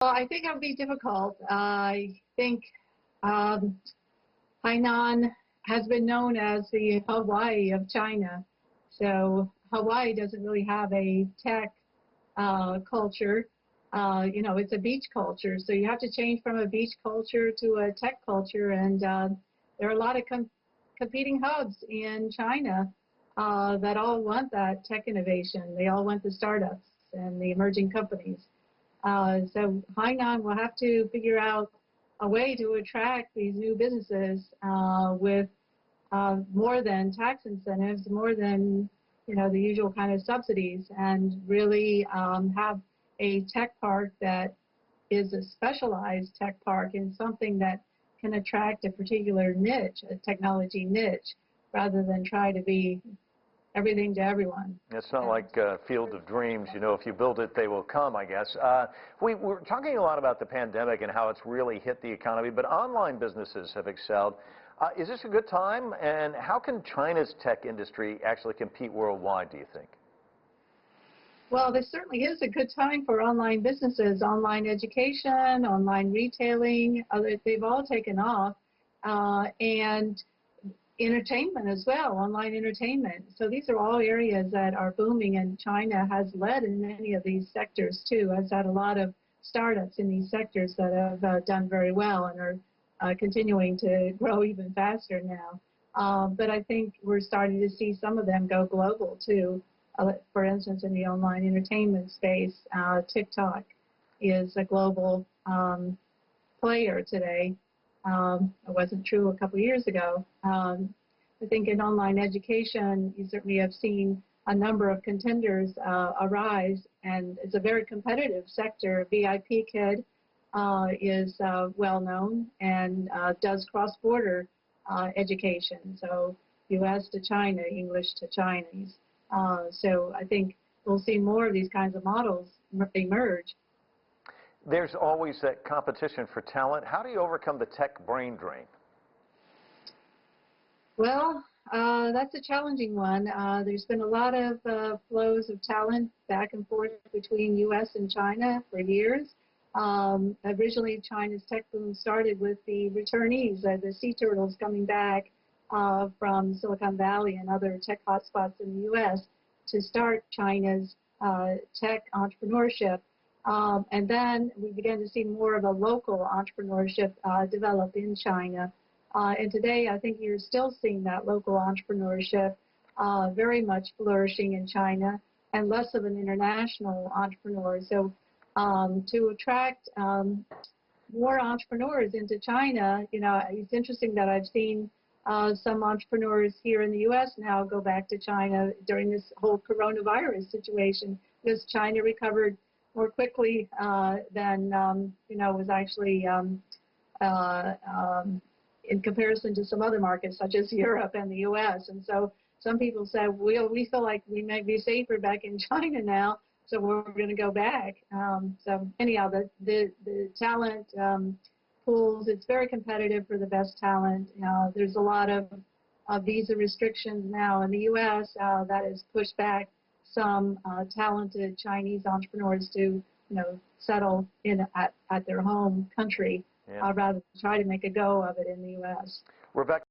Well, I think it would be difficult. I think um, Hainan has been known as the Hawaii of China. So Hawaii doesn't really have a tech culture. It's a beach culture. So you have to change from a beach culture to a tech culture. And there are a lot of competing hubs in China that all want that tech innovation. They all want the startups and the emerging companies. So Hainan will have to figure out a way to attract these new businesses with more than tax incentives, more than the usual kind of subsidies, and really have a tech park that is a specialized tech park in something that can attract a particular niche, a technology niche, rather than try to be everything to everyone. It's not like Field of Dreams, if you build it, they will come, I guess. We're talking a lot about the pandemic and how it's really hit the economy, but online businesses have excelled. Is this a good time, and how can China's tech industry actually compete worldwide, do you think? Well, this certainly is a good time for online businesses, online education, online retailing. They've all taken off, and entertainment as well, online entertainment. So these are all areas that are booming, and China has led in many of these sectors too, has had a lot of startups in these sectors that have done very well and are continuing to grow even faster now. But I think we're starting to see some of them go global too. For instance, in the online entertainment space, TikTok is a global player today. It wasn't true a couple years ago. I think in online education, you certainly have seen a number of contenders arise, and it's a very competitive sector. VIP Kid is well known and does cross-border education, so U.S. to China, English to Chinese. So I think we'll see more of these kinds of models emerge. There's always that competition for talent. How do you overcome the tech brain drain? Well, that's a challenging one. There's been a lot of flows of talent back and forth between U.S. and China for years. Originally, China's tech boom started with the returnees, the sea turtles coming back from Silicon Valley and other tech hotspots in the U.S. to start China's tech entrepreneurship. And then we began to see more of a local entrepreneurship develop in China. And today, I think you're still seeing that local entrepreneurship very much flourishing in China, and less of an international entrepreneur. So to attract more entrepreneurs into China, it's interesting that I've seen some entrepreneurs here in the U.S. now go back to China during this whole coronavirus situation, because China recovered more quickly than was actually in comparison to some other markets such as Europe and the U.S. And so some people said, we feel like we may be safer back in China now, so we're going to go back. So anyhow, the talent pools, it's very competitive for the best talent. There's a lot of visa restrictions now in the U.S. That has pushed back some talented Chinese entrepreneurs to settle in at their home country, rather than try to make a go of it in the U.S. Rebecca.